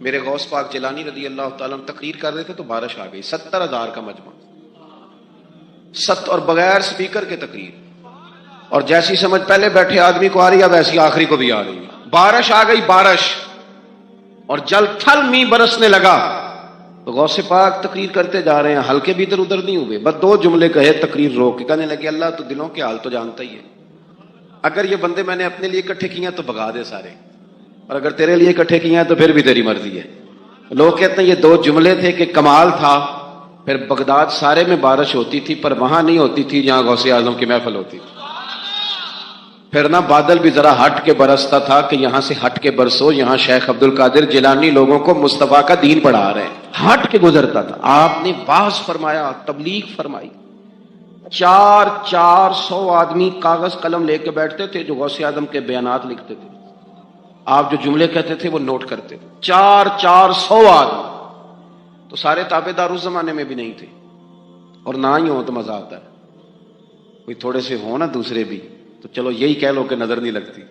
میرے غوث پاک جیلانی رضی اللہ تعالیٰ عنہ تقریر کر رہے تھے تو بارش آ گئی، 70,000 کا مجمع، اور بغیر سپیکر کے تقریر، اور جیسی سمجھ پہلے بیٹھے آدمی کو آ رہی ہے ویسی آخری کو بھی آ رہی ہے، بارش آ گئی، بارش، اور جل تھل می برسنے لگا تو غوث پاک تقریر کرتے جا رہے ہیں، ہلکے بھی ادھر ادھر نہیں ہوئے، بس 2 جملے کہے، تقریر روک کے کہنے لگے اللہ تو دلوں کے حال تو جانتا ہی ہے، اگر یہ بندے میں نے اپنے لیے اکٹھے کیے ہیں تو بھگا دے سارے، اور اگر تیرے لیے اکٹھے کیے ہیں تو پھر بھی تیری مرضی ہے۔ لوگ کہتے ہیں یہ 2 جملے تھے کہ کمال تھا، پھر بغداد سارے میں بارش ہوتی تھی پر وہاں نہیں ہوتی تھی جہاں غوث اعظم کی محفل ہوتی تھی، پھر نہ بادل بھی ذرا ہٹ کے برستا تھا کہ یہاں سے ہٹ کے برسو، یہاں شیخ عبد القادر جیلانی لوگوں کو مصطفیٰ کا دین پڑھا رہے ہیں، ہٹ کے گزرتا تھا۔ آپ نے واعظ فرمایا، تبلیغ فرمائی، 400 آدمی کاغذ قلم لے کے بیٹھتے تھے جو غوث اعظم کے بیانات لکھتے تھے، آپ جو جملے کہتے تھے وہ نوٹ کرتے تھے، 400 آدمی، تو سارے تابع دار اس زمانے میں بھی نہیں تھے، اور نہ ہی ہو تو مزہ آتا ہے، کوئی تھوڑے سے ہو نا دوسرے بھی تو چلو یہی کہہ لو کہ نظر نہیں لگتی۔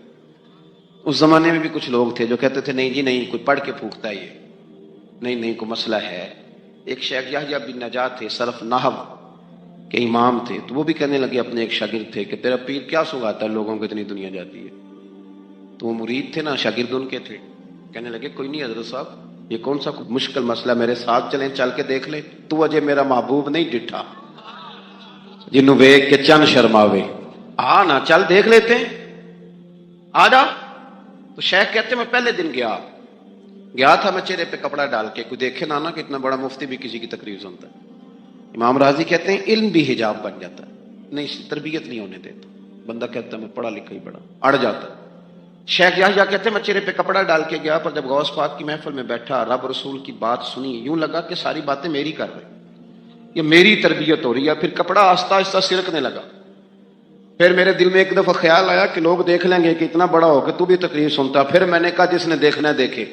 اس زمانے میں بھی کچھ لوگ تھے جو کہتے تھے نہیں جی نہیں، کوئی پڑھ کے پھونکتا ہے، یہ نہیں کوئی مسئلہ ہے۔ ایک شیخ یحییٰ بن نجات تھے، صرف نحو کے امام تھے، تو وہ بھی کہنے لگے، اپنے ایک شاگرد تھے کہ تیرا پیر کیا سنگاتا ہے لوگوں کو اتنی دنیا جاتی ہے، تو وہ مرید تھے نا، شاگرد ان کے تھے، کہنے لگے کوئی نہیں حضرت صاحب، یہ کون سا مشکل مسئلہ، میرے ساتھ چلیں، چل کے دیکھ لیں، تو اجے میرا محبوب نہیں ڈٹھا جنوں ویکھ کے چن شرماوے، آ نا چل دیکھ لیتے ہیں، آ جا۔ تو شیخ کہتے میں پہلے دن گیا تھا، میں چہرے پہ کپڑا ڈال کے، کوئی دیکھے نہ کہ اتنا بڑا مفتی بھی کسی کی تقریر سنتا ہے۔ امام راضی کہتے ہیں علم بھی حجاب بن جاتا ہے، نہیں تربیت نہیں ہونے دیتا، بندہ کہتا ہے میں پڑھا لکھا ہی بڑا، اڑ جاتا ہے۔ شیخ یحییٰ کہتے ہیں میں چہرے پہ کپڑا ڈال کے گیا، پر جب غوث پاک کی محفل میں بیٹھا، رب رسول کی بات سنی، یوں لگا کہ ساری باتیں میری کر رہے، یہ میری تربیت ہو رہی ہے۔ پھر کپڑا آہستہ آہستہ سرکنے لگا، پھر میرے دل میں ایک دفعہ خیال آیا کہ لوگ دیکھ لیں گے کہ اتنا بڑا ہو کہ تو بھی تقریر سنتا، پھر میں نے کہا جس نے دیکھنا ہے دیکھے،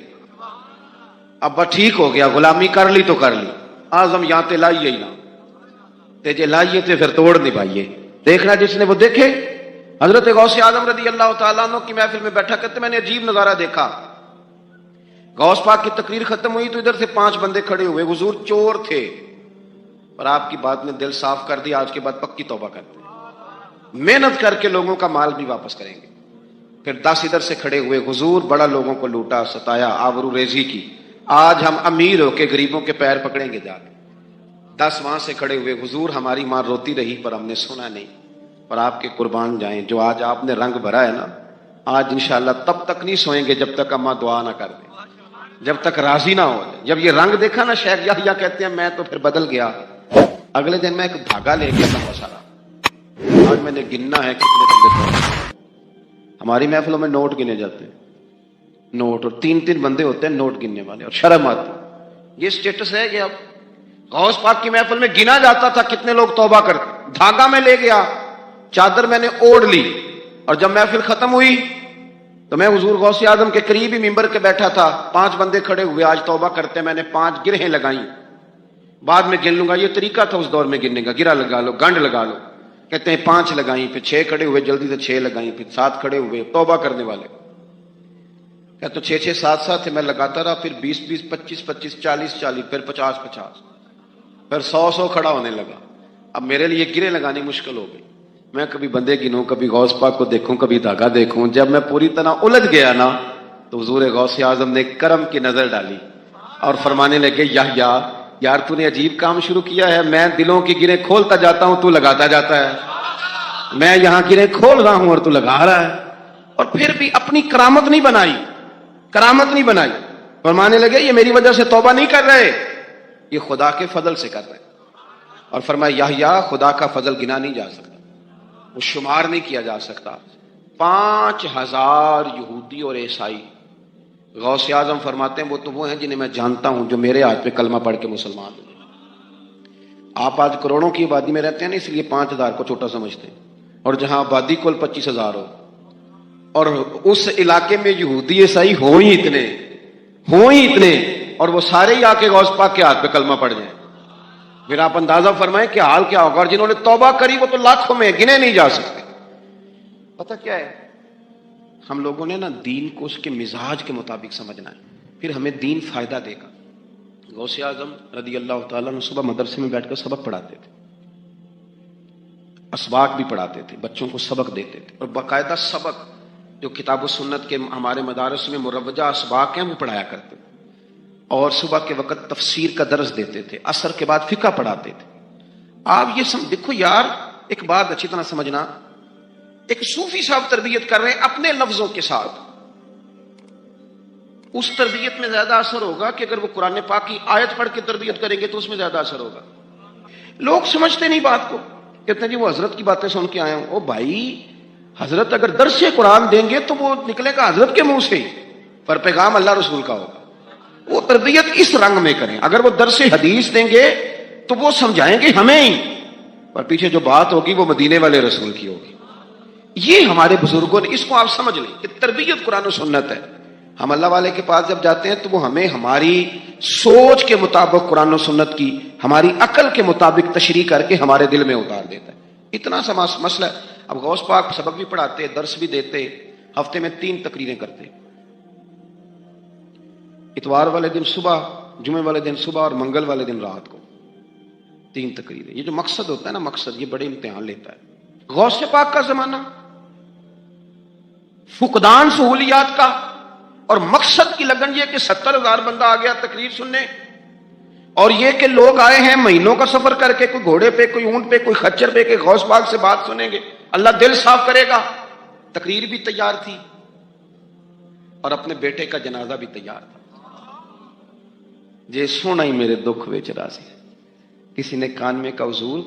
اب بس ٹھیک ہو گیا، غلامی کر لی تو کر لی، آزم یا تے لائیے ہی نہ تے جے لائیے تے پھر توڑ نبھائیے، دیکھنا جس نے وہ دیکھے۔ حضرت غوث اعظم رضی اللہ تعالیٰ عنہ کی محفل میں بیٹھا، کہتے میں نے عجیب نظارہ دیکھا، غوث پاک کی تقریر ختم ہوئی تو ادھر سے 5 بندے کھڑے ہوئے، حضور چور تھے، اور آپ کی بات نے دل صاف کر دیا، آج کے بعد پکی توبہ کرتے ہیں، محنت کر کے لوگوں کا مال بھی واپس کریں گے۔ پھر 10 ادھر سے کھڑے ہوئے، حضور بڑا لوگوں کو لوٹا ستایا، آبرو ریزی کی، آج ہم امیر ہو کے غریبوں کے پیر پکڑیں گے جا کے۔ 10 وہاں سے کھڑے ہوئے، حضور ہماری ماں روتی رہی پر ہم نے سنا نہیں، اور آپ کے قربان جائیں، جو آج آپ نے رنگ بھرا ہے نا، آج انشاءاللہ تب تک نہیں سوئیں گے جب تک اماں دعا نہ کر دیں، جب تک راضی نہ ہو جائے۔ جب یہ رنگ دیکھا نا، شیخ یحییٰ کہتے ہیں میں تو پھر بدل گیا، اگلے دن میں ایک دھاگا لے گیا تھا سارا، آج میں نے گننا ہے کتنے بندے تھے۔ ہماری محفلوں میں نوٹ گنے جاتے ہیں، نوٹ، اور 3 بندے ہوتے ہیں نوٹ گننے والے، اور شرم آتی، یہ سٹیٹس ہے کہ اب غوث پاک کی محفل میں گنا جاتا تھا کتنے لوگ توبہ کرتے۔ دھاگا میں لے گیا، چادر میں نے اوڑھ لی، اور جب محفل ختم ہوئی تو میں حضور غوث اعظم کے قریب ہی ممبر کے بیٹھا تھا، 5 بندے کھڑے ہوئے، آج توبہ کرتے، میں نے 5 گرہیں لگائیں، بعد میں گن لوں گا، یہ طریقہ تھا اس دور میں گننے کا، گرہ لگا لو، گنڈ لگا لو، کہتے ہیں 5 لگائیں، پھر 6 کھڑے ہوئے، جلدی سے 6 لگائیں، پھر 7 کھڑے ہوئے توبہ کرنے والے، کہ تو 6 7 تھے، میں لگاتا رہا، پھر 20 25 40 پھر 50 پھر 100 کھڑا ہونے لگا۔ اب میرے لیے گرے لگانی مشکل ہو گئی، میں کبھی بندے گنوں، کبھی غوث پاک کو دیکھوں، کبھی دھاگا دیکھوں۔ جب میں پوری طرح الجھ گیا نا تو حضور غوث اعظم نے کرم کی نظر ڈالی اور فرمانے لگے یحییٰ یار تو نے عجیب کام شروع کیا ہے، میں دلوں کی گریں کھولتا جاتا ہوں، تو لگاتا جاتا ہے، میں یہاں گریں کھول رہا ہوں اور تو لگا رہا ہے، اور پھر بھی اپنی کرامت نہیں بنائی، فرمانے لگے یہ میری وجہ سے توبہ نہیں کر رہے، یہ خدا کے فضل سے کر رہے، اور فرمایا یحییٰ خدا کا فضل گنا نہیں جا سکتا، وہ شمار نہیں کیا جا سکتا۔ 5000 یہودی اور عیسائی، غوث اعظم فرماتے ہیں وہ ہیں جنہیں میں جانتا ہوں جو میرے ہاتھ پہ کلمہ پڑھ کے مسلمان ہوئے۔ آپ آج کروڑوں کی آبادی میں رہتے ہیں نا، اس لیے 5000 کو چھوٹا سمجھتے ہیں، اور جہاں آبادی کل 25000 ہو، اور اس علاقے میں یہودی عیسائی ہوں ہی اتنے، اور وہ سارے ہی آ کے غوث پاک کے ہاتھ پہ کلمہ پڑھ جائیں، پھر آپ اندازہ فرمائیں کہ حال کیا ہوگا، اور جنہوں نے توبہ کری وہ تو لاکھوں میں، گنے نہیں جا سکتے۔ پتہ کیا ہے، ہم لوگوں نے نا دین کو اس کے مزاج کے مطابق سمجھنا ہے۔ پھر ہمیں دین فائدہ دے گا۔ غوث اعظم رضی اللہ تعالیٰ عنہ صبح مدرسے میں بیٹھ کر سبق پڑھاتے تھے، اسباق بھی پڑھاتے تھے، بچوں کو سبق دیتے تھے، اور باقاعدہ سبق جو کتاب و سنت کے ہمارے مدارس میں مروجہ اسباق ہیں وہ پڑھایا کرتے تھے، اور صبح کے وقت تفسیر کا درس دیتے تھے، عصر کے بعد فقہ پڑھاتے تھے۔ آپ یہ دیکھو یار، ایک بات اچھی طرح سمجھنا، ایک صوفی صاحب تربیت کر رہے ہیں اپنے لفظوں کے ساتھ، اس تربیت میں زیادہ اثر ہوگا کہ اگر وہ قرآن پاک کی آیت پڑھ کے تربیت کریں گے تو اس میں زیادہ اثر ہوگا۔ لوگ سمجھتے نہیں بات کو، کہتے ہیں جی وہ حضرت کی باتیں سن کے آئے ہوں۔ او بھائی، حضرت اگر درس قرآن دیں گے تو وہ نکلے گا حضرت کے منہ سے ہی، پر پیغام اللہ رسول کا ہوگا۔ وہ تربیت اس رنگ میں کریں۔ اگر وہ درس حدیث دیں گے تو وہ سمجھائیں گے ہمیں ہی، پر پیچھے جو بات ہوگی وہ مدینے والے رسول کی ہوگی۔ یہ ہمارے بزرگوں نے، اس کو آپ سمجھ لیں کہ تربیت قرآن و سنت ہے۔ ہم اللہ والے کے پاس جب جاتے ہیں تو وہ ہمیں ہماری سوچ کے مطابق قرآن و سنت کی، ہماری عقل کے مطابق تشریح کر کے ہمارے دل میں اتار دیتا ہے۔ اتنا سا مسئلہ ہے۔ اب غوث پاک سبق بھی پڑھاتے، درس بھی دیتے، ہفتے میں 3 تقریریں کرتے، اتوار والے دن صبح، جمعے والے دن صبح، اور منگل والے دن رات کو 3 تقریریں۔ یہ جو مقصد ہوتا ہے نا، مقصد یہ بڑے امتحان لیتا ہے۔ غوث پاک کا زمانہ فقدان سہولیات کا، اور مقصد کی لگن یہ کہ 70,000 بندہ آ گیا تقریر سننے، اور یہ کہ لوگ آئے ہیں مہینوں کا سفر کر کے، کوئی گھوڑے پہ، کوئی اونٹ پہ، کوئی خچر پہ، کہ غوث پاک سے بات سنیں گے، اللہ دل صاف کرے گا۔ تقریر بھی تیار تھی اور اپنے بیٹے کا جنازہ بھی تیار تھا۔ جے سونا ہی میرے دکھ وچ راضی، کسی نے کان میں کہا حضور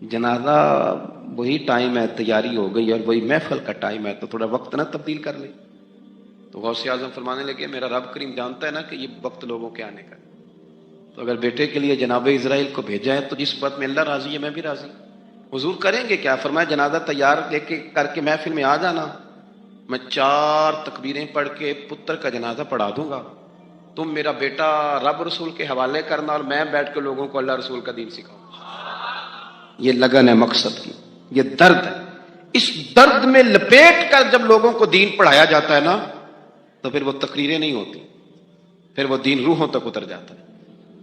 جنازہ وہی ٹائم ہے، تیاری ہو گئی، اور وہی محفل کا ٹائم ہے، تو تھوڑا وقت نہ تبدیل کر لیں۔ تو غوث اعظم فرمانے لگے میرا رب کریم جانتا ہے نا کہ یہ وقت لوگوں کے آنے کا، تو اگر بیٹے کے لیے جناب اسرائیل کو بھیجا ہے تو جس بات میں اللہ راضی ہے میں بھی راضی۔ حضور کریں گے کیا؟ فرمایا جنازہ تیار لے کے کر کے محفل میں آ جانا، میں 4 تکبیریں پڑھ کے پتر کا جنازہ پڑھا دوں گا، تم میرا بیٹا رب رسول کے حوالے کرنا، اور میں بیٹھ کے لوگوں کو اللہ رسول کا دین سکھاؤں۔ یہ لگن ہے مقصد کی، یہ درد ہے۔ اس درد میں لپیٹ کر جب لوگوں کو دین پڑھایا جاتا ہے نا، تو پھر وہ تقریریں نہیں ہوتی، پھر وہ دین روحوں تک اتر جاتا ہے۔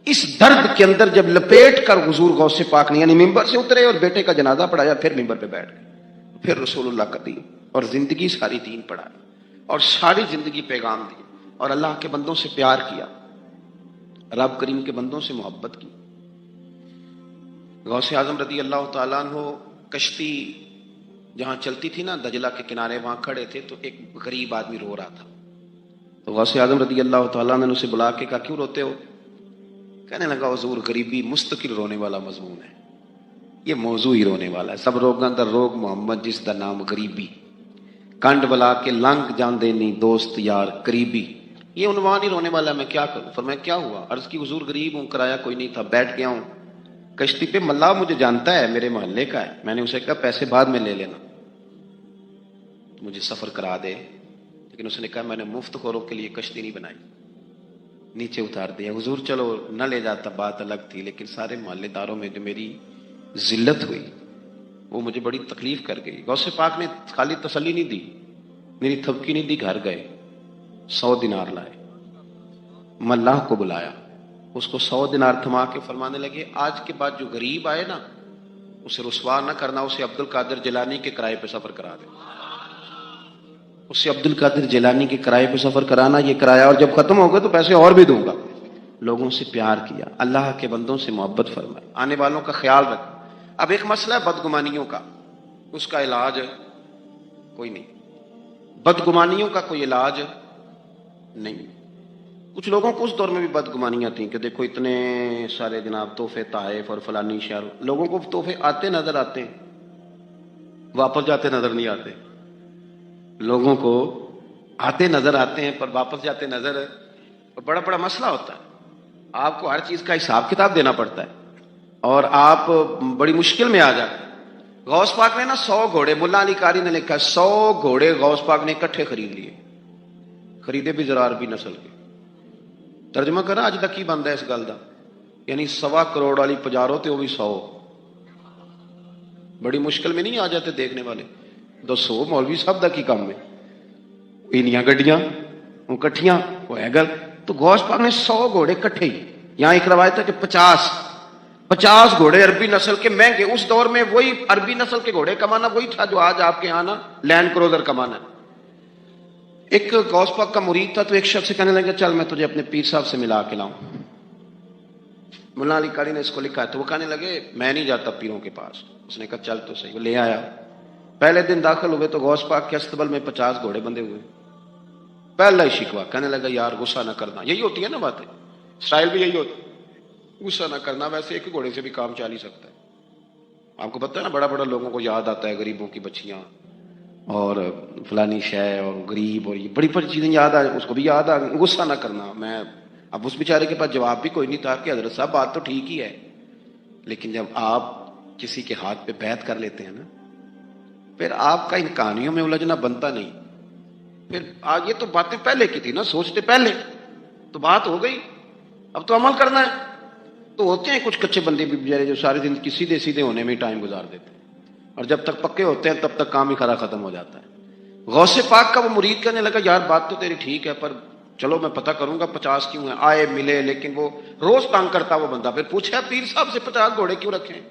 اس درد کے اندر جب لپیٹ کر حضور غوث پاک نے یعنی ممبر سے اترے اور بیٹے کا جنازہ پڑھایا، پھر ممبر پہ بیٹھ گئے، پھر رسول اللہ کا دین، اور زندگی ساری دین پڑھائی، اور ساری زندگی پیغام دی، اور اللہ کے بندوں سے پیار کیا، رب کریم کے بندوں سے محبت کی۔ غوث اعظم رضی اللہ تعالیٰ عنہ کشتی جہاں چلتی تھی نا دجلہ کے کنارے، وہاں کھڑے تھے تو ایک غریب آدمی رو رہا تھا، تو غوث اعظم رضی اللہ تعالیٰ عنہ نے اسے بلا کے کہا کیوں روتے ہو؟ کہنے لگا حضور غریبی مستقل رونے والا مضمون ہے، یہ موضوع ہی رونے والا ہے، سب روگاں دا روگ محمد جس دا نام غریبی، کنڈ بلا کے لنگ جاندے نہیں دوست یار قریبی، یہ عنوان ہی رونے والا ہے، میں کیا کروں؟ فرمایا کیا ہوا؟ عرض کی حضور غریب ہوں، کرایہ کوئی نہیں تھا، بیٹھ گیا ہوں کشتی پہ، ملا مجھے جانتا ہے، میرے محلے کا ہے، میں نے اسے کہا پیسے بعد میں لے لینا، مجھے سفر کرا دے، لیکن اس نے کہا میں نے مفت خوروں کے لیے کشتی نہیں بنائی، نیچے اتار دیا۔ حضور چلو نہ لے جاتا بات الگ تھی، لیکن سارے محلے داروں میں جو میری ذلت ہوئی وہ مجھے بڑی تکلیف کر گئی۔ غوث پاک نے خالی تسلی نہیں دی، میری تھپکی نہیں دی، گھر گئے 100 دینار لائے، ملاح کو بلایا، اس کو 100 دینار تھما کے فرمانے لگے آج کے بعد جو غریب آئے نا اسے رسوا نہ کرنا، اسے عبد القادر جیلانی کے کرائے پہ سفر کرا دے، اسے عبد القادر جیلانی کے کرائے پہ سفر کرانا، یہ کرایہ، اور جب ختم ہوگا تو پیسے اور بھی دوں گا۔ لوگوں سے پیار کیا، اللہ کے بندوں سے محبت فرمائی، آنے والوں کا خیال رکھ۔ اب ایک مسئلہ ہے بدگمانیوں کا، اس کا علاج کوئی نہیں، بدگمانیوں کا کوئی علاج نہیں۔ کچھ لوگوں کو اس دور میں بھی بدگمانیاں تھیں کہ دیکھو اتنے سارے جناب تحفے طائف اور فلانی شہر، لوگوں کو تحفے آتے نظر آتے ہیں، واپس جاتے نظر نہیں آتے، لوگوں کو آتے نظر آتے ہیں پر واپس جاتے نظر، اور بڑا بڑا مسئلہ ہوتا ہے، آپ کو ہر چیز کا حساب کتاب دینا پڑتا ہے اور آپ بڑی مشکل میں آ جاتے ہیں۔ غوث پاک نے نا 100 گھوڑے، ملا علی قاری نے لکھا 100 گھوڑے غوث پاک نے اکٹھے خرید لیے، خریدے بھی زرار بھی نسل کے۔ ترجمہ کرا اج تک کی بنتا ہے اس گل کا، یعنی 1.25 کروڑ والی پجارو تے وہ بھی 100، بڑی مشکل میں نہیں آ جاتے دیکھنے والے، 200 مولوی صاحب دا کی کام ہے، انیاں گڈیاں کٹھیاں وہ ہے گل، تو غوث پاک نے 100 گھوڑے کٹھے ہی، یہاں ایک روایت ہے کہ 50 گھوڑے عربی نسل کے مہنگے، اس دور میں وہی عربی نسل کے گھوڑے کمانا وہی تھا جو آج آپ کے یہاں نا لینڈ کروزر کمانا ہے۔ ایک غوث پاک کا مرید تھا، تو ایک شخص سے کہنے لگا چل میں تجھے اپنے پیر صاحب سے ملا کے لاؤں۔ مولانا علی قاری نے اس کو لکھا ہے، تو وہ کہنے لگے میں نہیں جاتا پیروں کے پاس۔ اس نے کہا چل تو صحیح، وہ لے آیا۔ پہلے دن داخل ہوئے تو غوث پاک کے استقبال میں 50 گھوڑے بندھے ہوئے۔ پہلا ہی شکوہ، کہنے لگا یار غصہ نہ کرنا، یہی ہوتی ہے نا باتیں، اسٹائل بھی یہی ہوتا ہے، غصہ نہ کرنا، ویسے ایک گھوڑے سے بھی کام چل ہی سکتا ہے۔ آپ کو پتہ ہے نا، بڑا بڑا لوگوں کو یاد آتا ہے غریبوں کی بچیاں اور فلانی شے اور غریب اور یہ بڑی بڑی چیزیں یاد آ، اس کو بھی یاد آ، غصہ نہ کرنا۔ میں اب اس بیچارے کے پاس جواب بھی کوئی نہیں تھا کہ حضرت صاحب بات تو ٹھیک ہی ہے، لیکن جب آپ کسی کے ہاتھ پہ بیعت کر لیتے ہیں نا، پھر آپ کا ان کہانیوں میں الجھنا بنتا نہیں۔ پھر آج یہ تو باتیں پہلے کی تھی نا، سوچتے پہلے، تو بات ہو گئی، اب تو عمل کرنا ہے۔ تو ہوتے ہیں کچھ کچے بندے بھی بیچارے جو سارے دن سیدھے سیدھے ہونے میں ٹائم گزار دیتے ہیں، اور جب تک پکے ہوتے ہیں تب تک کام ہی کھڑا ختم ہو جاتا ہے۔ غوث پاک کا وہ مرید کہنے لگا یار بات تو تیری ٹھیک ہے، پر چلو میں پتہ کروں گا 50 کیوں ہیں۔ آئے ملے، لیکن وہ روز تانگ کرتا وہ بندہ۔ پھر پوچھا پیر صاحب سے 50 گھوڑے کیوں رکھے ہیں؟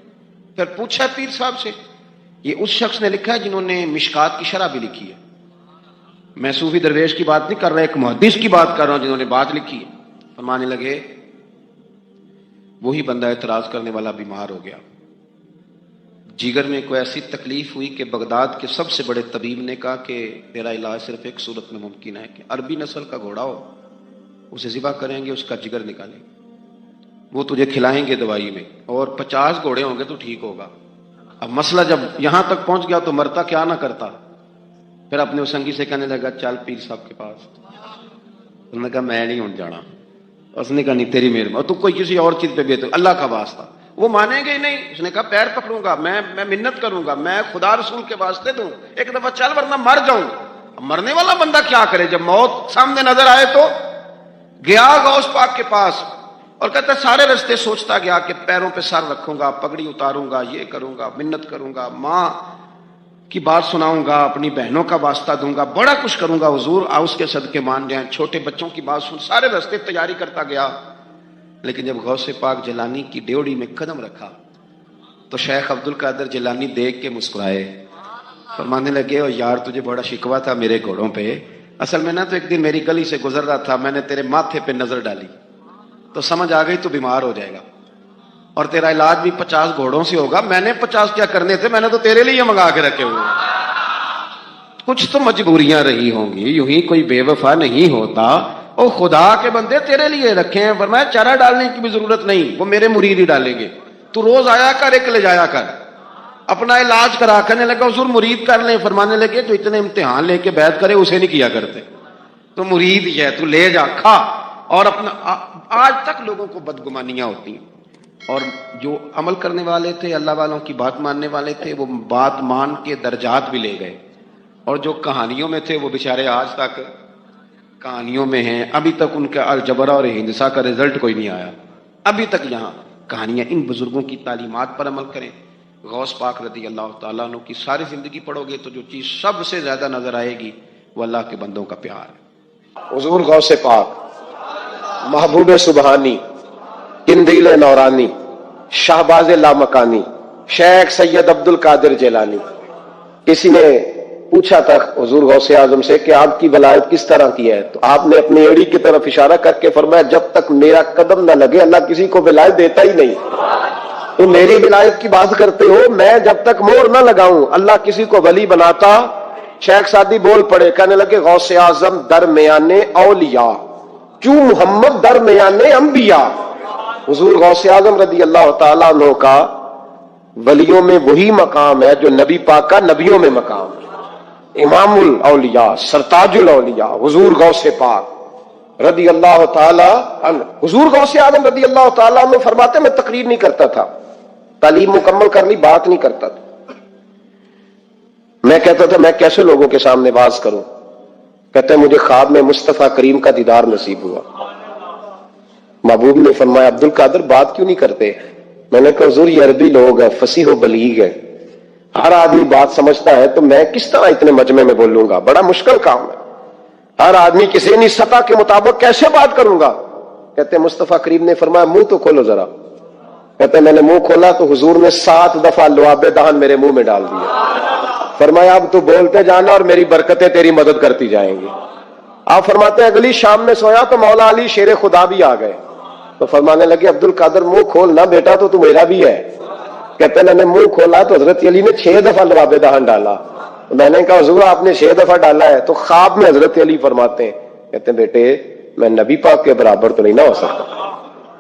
پھر پوچھا پیر صاحب سے۔ یہ اس شخص نے لکھا ہے جنہوں نے مشکات کی شرح بھی لکھی ہے۔ میں صوفی درویش کی بات نہیں کر رہا، ایک محدث کی بات کر رہا ہوں جنہوں نے بات لکھی ہے۔ فرمانے لگے وہی بندہ اعتراض کرنے والا بیمار ہو گیا، جگر میں کوئی ایسی تکلیف ہوئی کہ بغداد کے سب سے بڑے طبیب نے کہا کہ تیرا علاج صرف ایک صورت میں ممکن ہے کہ عربی نسل کا گھوڑا ہو، اسے ذبح کریں گے، اس کا جگر نکالیں گے، وہ تجھے کھلائیں گے دوائی میں، اور 50 گھوڑے ہوں گے تو ٹھیک ہوگا۔ اب مسئلہ جب یہاں تک پہنچ گیا تو مرتا کیا نہ کرتا۔ پھر اپنے اس سنگی سے کہنے لگا چل پیر صاحب کے پاس۔ انہوں نے کہا میں نہیں ہوں جانا۔ اس نے کہا نہیں تیری مہربانی، تو کوئی کسی اور چیز پہ بھی تو اللہ کا واسطہ، وہ مانیں گے ہی نہیں۔ اس نے کہا پیر پکڑوں گا، میں منت کروں گا، میں خدا رسول کے واسطے دوں، ایک دفعہ چل ورنہ مر جاؤں گا۔ مرنے والا بندہ کیا کرے، جب موت سامنے نظر آئے تو گیا غوث پاک کے پاس، اور کہتا سارے رستے سوچتا گیا کہ پیروں پہ سر رکھوں گا، پگڑی اتاروں گا، یہ کروں گا، منت کروں گا، ماں کی بات سناؤں گا، اپنی بہنوں کا واسطہ دوں گا، بڑا کچھ کروں گا، حضور اس کے صدقے مان جائیں، چھوٹے بچوں کی بات سن، سارے رستے تیاری کرتا گیا۔ لیکن جب غوث پاک جیلانی کی ڈیوڑی میں قدم رکھا تو شیخ عبد القادر جیلانی دیکھ کے مسکرائے، فرمانے لگے او یار تجھے بڑا شکوہ تھا میرے گھوڑوں پہ، اصل میں نا تو ایک دن میری گلی سے گزر رہا تھا، میں نے تیرے ماتھے پہ نظر ڈالی تو سمجھ آ گئی تو بیمار ہو جائے گا، اور تیرا علاج بھی 50 گھوڑوں سے ہوگا، میں نے 50 کیا کرنے تھے، میں نے تو تیرے لیے منگا کے رکھے ہوئے۔ کچھ تو مجبوریاں رہی ہوں گی، یوں ہی کوئی بے وفا نہیں ہوتا، او خدا کے بندے تیرے لیے رکھے ہیں، فرمایا چارہ ڈالنے کی بھی ضرورت نہیں، وہ میرے مرید ہی ڈالیں گے، تو روز آیا کر، ایک لے جایا کر، اپنا علاج کرا کرنے لگا، حضور مرید کر لیں، فرمانے لگے جو اتنے امتحان لے کے بیعت کرے اسے نہیں کیا کرتے، تو مرید ہی ہے، تو لے جا کھا۔ اور اپنا آج تک لوگوں کو بدگمانیاں ہوتی ہیں، اور جو عمل کرنے والے تھے، اللہ والوں کی بات ماننے والے تھے، وہ بات مان کے درجات بھی لے گئے، اور جو کہانیوں میں تھے وہ بیچارے آج تک کہانیوں میں ہیں، ابھی تک ان کا الجبرا اور ہندسہ کا رزلٹ کوئی نہیں آیا، ابھی تک یہاں کہانیاں۔ ان بزرگوں کی تعلیمات پر عمل کریں۔ غوث پاک رضی اللہ تعالیٰ عنہ کی ساری زندگی پڑھو گے تو جو چیز سب سے زیادہ نظر آئے گی وہ اللہ کے بندوں کا پیار ہے۔ حضور غوث پاک، محبوب سبحانی، قندیل نورانی، شہباز لامکانی، شیخ سید عبد القادر جیلانی۔ کسی نے پوچھا تھا حضور غوث اعظم سے کہ آپ کی ولایت کس طرح کی ہے، تو آپ نے اپنی ایڑی کی طرف اشارہ کر کے فرمایا جب تک میرا قدم نہ لگے اللہ کسی کو ولایت دیتا ہی نہیں۔ تو میری ولایت کی بات کرتے ہو، میں جب تک مہر نہ لگاؤں اللہ کسی کو ولی بناتا۔ شیخ سعدی بول پڑے، کہنے لگے غوث اعظم درمیان اولیاء، کیوں محمد درمیان انبیاء۔ حضور غوث اعظم رضی اللہ تعالیٰ عنہ کا ولیوں میں وہی مقام ہے جو نبی پاک کا نبیوں میں مقام ہے۔ امام الاولیاء، سرتاج الاولیاء حضور غوث پاک رضی اللہ تعالی عنہ۔ حضور غوث اعظم رضی اللہ تعالی عنہ فرماتے میں تقریر نہیں کرتا تھا، تعلیم مکمل کر لی، بات نہیں کرتا تھا۔ میں کہتا تھا میں کیسے لوگوں کے سامنے واز کروں، کہتے ہیں مجھے خواب میں مصطفیٰ کریم کا دیدار نصیب ہوا۔ محبوب نے فرمایا عبد القادر بات کیوں نہیں کرتے؟ میں نے کہا حضور یہ عربی لوگ ہیں، فصیح و بلیغ ہے، ہر آدمی بات سمجھتا ہے، تو میں کس طرح اتنے مجمع میں بولوں گا، بڑا مشکل کام ہے۔ ہر آدمی کی ذہنی سطح کے مطابق کیسے بات کروں گا؟ کہتے ہیں مصطفیٰ کریم نے فرمایا منہ تو کھولو ذرا. کہتے ہیں میں نے منہ کھولا تو حضور نے 7 دفعہ لعاب دہن میرے منہ میں ڈال دیا. فرمایا اب تو بولتے جانا اور میری برکتیں تیری مدد کرتی جائیں گی. آپ فرماتے ہیں اگلی شام میں سویا تو مولا علی شیر خدا بھی آ گئے. تو فرمانے لگے عبد القادر منہ کھولنا بیٹا تو میرا بھی ہے. کہتے ہیں میں نے منہ کھولا تو حضرت علی نے 6 دفعہ لعاب دہن ڈالا. میں نے کہا حضور آپ نے 6 دفعہ ڈالا ہے. تو خواب میں حضرت علی فرماتے ہیں کہتے ہیں بیٹے میں نبی پاک کے برابر تو نہیں نہ ہو سکتا.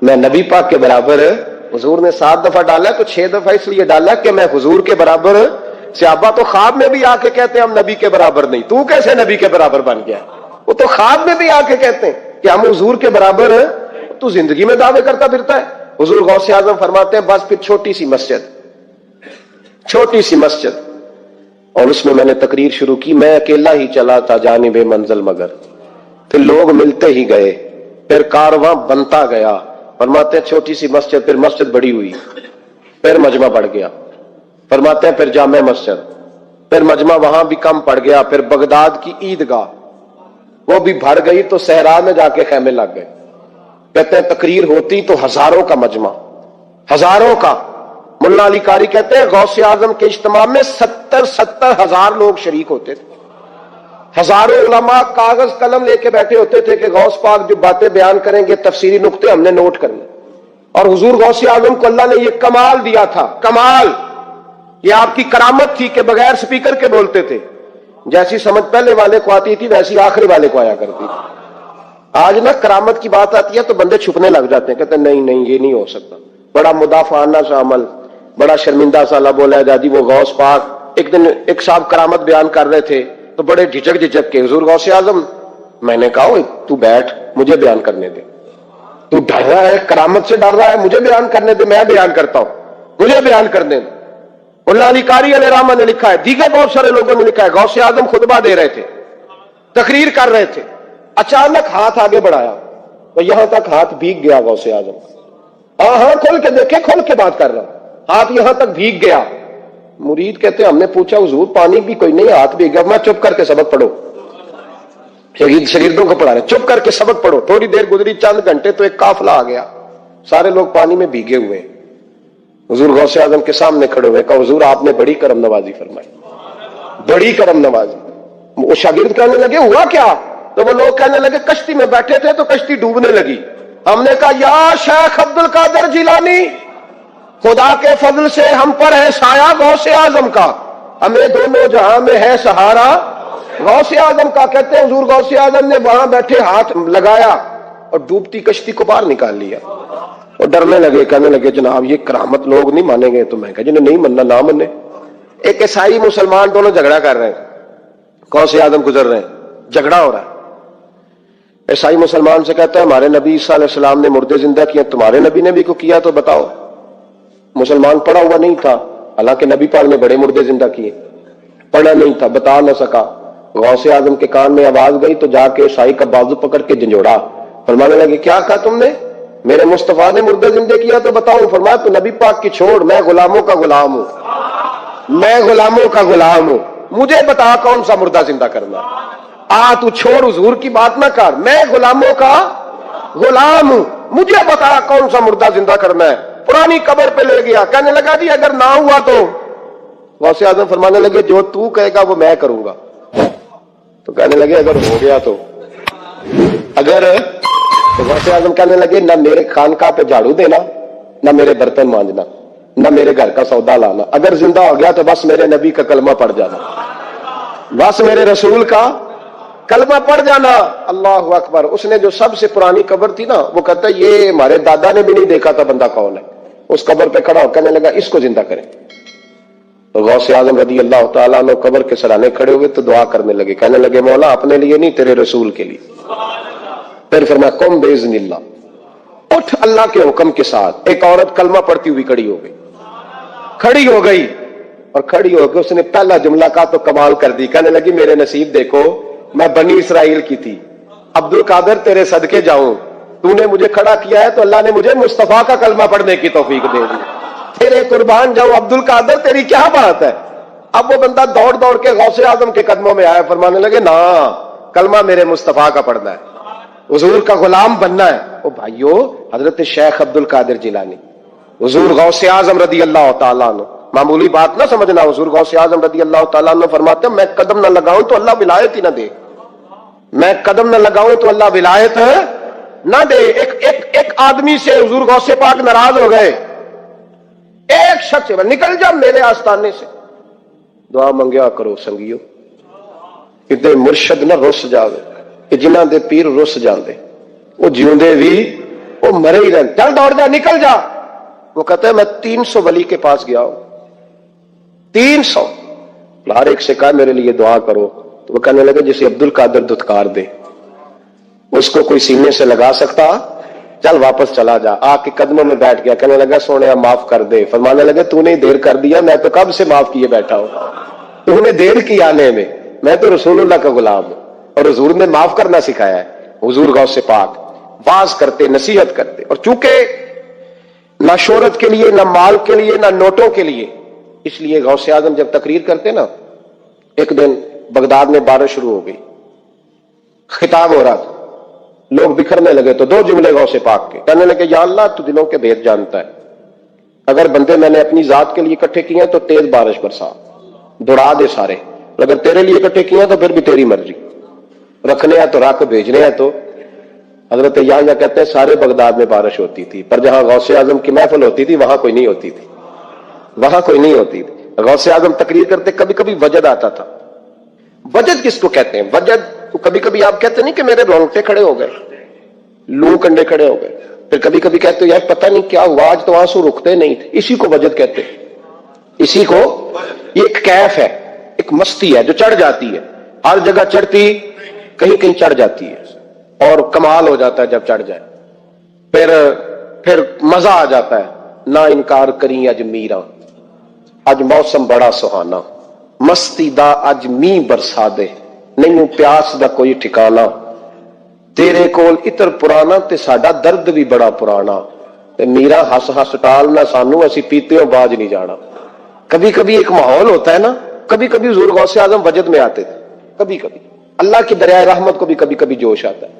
میں نبی پاک کے برابر, حضور نے 7 دفعہ ڈالا تو 6 دفعہ اس لیے ڈالا کہ میں حضور کے برابر. صحابہ تو خواب میں بھی آ کے کہتے ہیں ہم نبی کے برابر نہیں. تو کیسے نبی کے برابر بن گیا؟ وہ تو خواب میں بھی آ کے کہتے ہیں کہ ہم حضور کے برابر ہیں. تو زندگی میں دعوے کرتا پھرتا ہے. حضور غوث اعظم فرماتے ہیں بس پھر چھوٹی سی مسجد اور اس میں نے تقریر شروع کی. میں اکیلا ہی چلا تھا جانب منزل مگر, پھر لوگ ملتے ہی گئے, پھر کارواں بنتا گیا. فرماتے ہیں چھوٹی سی مسجد, پھر مسجد بڑی ہوئی, پھر مجمع بڑھ گیا. فرماتے ہیں پھر جامع مسجد, پھر مجمع وہاں بھی کم پڑ گیا. پھر بغداد کی عیدگاہ وہ بھی بھر گئی تو صحرا میں جا کے خیمے لگ گئے. کہتے ہیں تقریر ہوتی تو ہزاروں کا مجمع, ہزاروں کا. ملا علی قاری کہتے ہیں غوث اعظم کے اجتماع میں 70 ہزار لوگ شریک ہوتے تھے. ہزاروں علماء کاغذ قلم لے کے بیٹھے ہوتے تھے کہ غوث پاک جو باتیں بیان کریں گے تفسیری نقطے ہم نے نوٹ کرنے. اور حضور غوث اعظم کو اللہ نے یہ کمال دیا تھا. کمال یہ آپ کی کرامت تھی کہ بغیر سپیکر کے بولتے تھے. جیسی سمجھ پہلے والے کو آتی تھی ویسی آخری والے کو آیا کرتی تھی. آج نا کرامت کی بات آتی ہے تو بندے چھپنے لگ جاتے ہیں, کہتے ہیں نہیں یہ نہیں ہو سکتا. بڑا مدافعانہ سا عمل, بڑا شرمندہ سا بولا ہے دادی. وہ غوث پاک ایک دن ایک صاحب کرامت بیان کر رہے تھے تو بڑے جھجک کے حضور غوث اعظم, میں نے کہا تو بیٹھ مجھے بیان کرنے دے. تو ڈر رہا ہے, کرامت سے ڈر رہا ہے, مجھے بیان کرنے دے, میں بیان کرتا ہوں, مجھے بیان کرنے دے. اللہ علی قاری علیہ رحمہ نے لکھا ہے, دیگر بہت سارے لوگوں نے لکھا ہے, غوث اعظم خطبہ دے رہے تھے, تقریر کر رہے تھے, اچانک ہاتھ آگے بڑھایا تو یہاں تک ہاتھ بھیگ گیا غوث اعظم. ہاں کھول کے دیکھے, کھول کے بات کر رہا ہوں, ہاتھ یہاں تک بھیگ گیا. مرید کہتے ہیں ہم نے پوچھا حضور پانی بھی کوئی نہیں, ہاتھ بھیگ گیا. میں چپ کر کے سبق پڑھو, شاگردوں کو پڑھا رہے, چپ کر کے سبق پڑھو. تھوڑی دیر گزری, چند گھنٹے تو ایک قافلہ آ گیا, سارے لوگ پانی میں بھیگے ہوئے. حضور غوث اعظم کے سامنے کھڑے ہوئے, کہا حضور آپ نے بڑی کرم نوازی فرمائی, بڑی کرم نوازی. وہ شاگرد کہنے لگے ہوا کیا؟ تو وہ لوگ کہنے لگے کشتی میں بیٹھے تھے تو کشتی ڈوبنے لگی. ہم نے کہا یا شیخ عبد القادر جیلانی, خدا کے فضل سے ہم پر ہے سایہ غوث اعظم کا, ہمیں دونوں جہاں میں ہے سہارا غوث اعظم کا. کہتے ہیں حضور غوث اعظم نے وہاں بیٹھے ہاتھ لگایا اور ڈوبتی کشتی کو باہر نکال لیا. اور ڈرنے لگے, کہنے لگے جناب یہ کرامت لوگ نہیں مانیں گے. تو میں کہا جنہیں نہیں ماننا نہ مانے. ایک عیسائی مسلمان دونوں جھگڑا کر رہے ہیں, غوث اعظم گزر رہے ہیں, جھگڑا ہو رہا ہے. عیسائی مسلمان سے کہتا ہے ہمارے نبی عیسیٰ علیہ السلام نے مردے زندہ کیا, تمہارے نبی نے بھی کو کیا تو بتاؤ. مسلمان پڑھا ہوا نہیں تھا, حالانکہ نبی پاک نے بڑے مردے زندہ کیے, پڑھا نہیں تھا, بتا نہ سکا. غوث اعظم کے کان میں آواز گئی تو جا کے عیسائی کا بازو پکڑ کے جھنجھوڑا. فرمانے لگے کیا کہا تم نے؟ میرے مصطفیٰ نے مردے زندہ کیا تو بتاؤ. فرمایا تو نبی پاک کی چھوڑ, میں غلاموں کا غلام ہوں, میں غلاموں کا غلام ہوں, مجھے بتا کون سا مردہ زندہ کرنا. تو چھوڑ حضور کی بات نہ کر, میں غلاموں کا غلام ہوں, مجھے بتا کون سا مردہ زندہ کرنا ہے. پرانی قبر پہ لے گیا, کہنے لگا جی اگر نہ ہوا تو. غوث اعظم فرمانے لگے جو تو کہے گا وہ میں کروں گا. تو کہنے لگے اگر ہو گیا تو غوث اعظم کہنے لگے نہ میرے خانقاہ پہ جھاڑو دینا, نہ میرے برتن مانجنا, نہ میرے گھر کا سودا لانا. اگر زندہ ہو گیا تو بس میرے نبی کا کلمہ پڑھ جانا, بس میرے رسول کا کلمہ پڑھ جانا. اللہ اکبر. اس نے جو سب سے پرانی قبر تھی نا, وہ کہتا ہے یہ ہمارے دادا نے بھی نہیں دیکھا تھا بندہ کون ہے. اس قبر پہ کھڑا ہو کہنے لگا اس کو زندہ کریں. تو غوث اعظم رضی اللہ تعالیٰ عنہ قبر کے سرانے کھڑے ہوئے تو دعا کرنے لگے, کہنے لگے مولا اپنے لیے نہیں تیرے رسول کے لیے. پھر فرمایا قم باذن اللہ, اٹھ اللہ کے حکم کے ساتھ. ایک عورت کلمہ پڑھتی ہوئی کھڑی ہو گئی اور کھڑی ہو کے اس نے پہلا جملہ کہا تو کمال کر دی. کہنے لگی میرے نصیب دیکھو, میں بنی اسرائیل کی تھی, عبد القادر تیرے صدقے جاؤں, تو نے مجھے کھڑا کیا ہے تو اللہ نے مجھے مصطفیٰ کا کلمہ پڑھنے کی توفیق دے دی. تیرے قربان جاؤں عبد القادر, تیری کیا بات ہے. اب وہ بندہ دوڑ کے غوث اعظم کے قدموں میں آیا, فرمانے لگے نا کلمہ میرے مصطفیٰ کا پڑھنا ہے, حضور کا غلام بننا ہے. او بھائیو, حضرت شیخ عبد القادر جیلانی, حضور غوث اعظم رضی اللہ تعالیٰ عنہ, معمولی بات نہ سمجھنا, حضور غوث اعظم رضی اللہ تعالیٰ عنہ فرماتے ہیں میں قدم نہ لگاؤں تو اللہ ولایت ہی نہ دے, میں قدم نہ لگاؤں تو اللہ ولایت نہ دے. ایک آدمی سے حضور غوث پاک ناراض ہو گئے, ایک شخص سے, نکل جا میرے آستانے سے. دعا منگیا کرو سنگیو, کتے مرشد نہ رس جاوے کہ جنہاں دے پیر رس جاندے, وہ جیوندے بھی وہ مرے ہی رہن. چل دوڑ جا, نکل جا. وہ کہتا ہے میں 300 ولی کے پاس گیا ہوں, 300. ہر ایک سے کہا میرے لیے دعا کرو, تو وہ کہنے لگے جسے عبد القادر دھتکار دے اس کو کوئی سینے سے لگا سکتا, چل واپس چلا جا. آ کے قدموں میں بیٹھ گیا, کہنے لگا سونے معاف کر دے. فرمانے لگے تو نے دیر کر دیا, میں تو کب سے معاف کیے بیٹھا ہوں, تو نے دیر کی آنے میں تو رسول اللہ کا غلام ہوں, اور حضور نے معاف کرنا سکھایا ہے. حضور غوث پاک واز کرتے, نصیحت کرتے, اور چونکہ نہ شہرت کے لیے, نہ مال کے لیے, نہ نوٹوں کے لیے, اس لیے غوث اعظم جب تقریر کرتے نا, ایک دن بغداد میں بارش شروع ہو گئی, خطاب ہو رہا تھا, لوگ بکھرنے لگے تو 2 جملے غوث پاک کے, کہنے لگے یا اللہ تو دلوں کے بھید جانتا ہے, اگر بندے میں نے اپنی ذات کے لیے اکٹھے کیے ہیں تو تیز بارش برسا, دوڑا دے سارے, اگر تیرے لیے اکٹھے کیے ہیں تو پھر بھی تیری مرضی, رکھنے ہیں تو رکھ, بھیجنے ہیں تو. حضرت یحییٰ کہتے ہیں سارے بغداد میں بارش ہوتی تھی, پر جہاں غوث اعظم کی محفل ہوتی تھی وہاں کوئی نہیں ہوتی تھی, وہاں کوئی نہیں ہوتی تھی. غوث اعظم تقریر کرتے کبھی کبھی وجد آتا تھا. وجد کس کو کہتے ہیں؟ وجد کبھی کبھی آپ کہتے نہیں کہ میرے رونگٹے کھڑے ہو گئے, لو کنڈے کھڑے ہو گئے, پھر کبھی کبھی کہتے ہو یار پتہ نہیں کیا ہوا آج تو آنسو رکتے نہیں تھے. اسی کو وجد کہتے ہیں, اسی کو, یہ ایک کیف ہے, ایک مستی ہے جو چڑھ جاتی ہے, ہر جگہ چڑھتی, کہیں کہیں چڑھ جاتی ہے, اور کمال ہو جاتا ہے جب چڑھ جائے, پھر مزہ آ جاتا ہے. نہ انکار کریں اج میرا, اج موسم بڑا سہانا, مستی دا اج می برسا دے, نہیں پیاس دا کوئی ٹھکانا, تیرے کول اتر پرانا تے ساڈا درد بھی بڑا پرانا, تے میرا ہس ہس ٹال نہ سانو اسی پیتے ہو باج نہیں جانا. کبھی کبھی ایک ماحول ہوتا ہے نا, کبھی کبھی حضور غوث اعظم وجد میں آتے تھے, کبھی کبھی اللہ کی دریائے رحمت کو بھی کبھی کبھی جوش آتا ہے.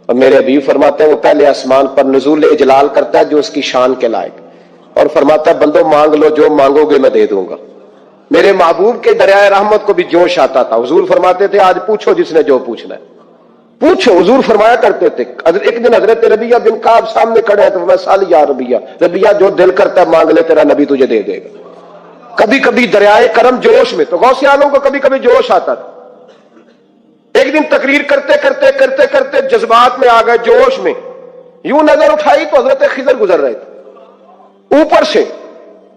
اور میرے حبیب فرماتے ہیں وہ پہلے آسمان پر نزول اجلال کرتا ہے جو اس کی شان کے لائق, اور فرماتا ہے بندوں مانگ لو جو مانگو گے میں دے دوں گا. میرے محبوب کے دریائے رحمت کو بھی جوش آتا تھا. حضور فرماتے تھے آج پوچھو جس نے جو پوچھنا ہے پوچھو. حضور فرمایا کرتے تھے, ایک دن حضرت ربیہ بن کعب سامنے کھڑے ہیں تو میں سال یا ربیہ جو دل کرتا ہے مانگ لے تیرا نبی تجھے دے دے گا. کبھی کبھی دریائے کرم جوش میں, تو غوث اعظم کو کبھی کبھی جوش آتا تھا. ایک دن تقریر کرتے کرتے کرتے کرتے جذبات میں آ گئے, جوش میں, یوں نظر اٹھائی تو حضرت خضر گزر رہے تھے اوپر سے,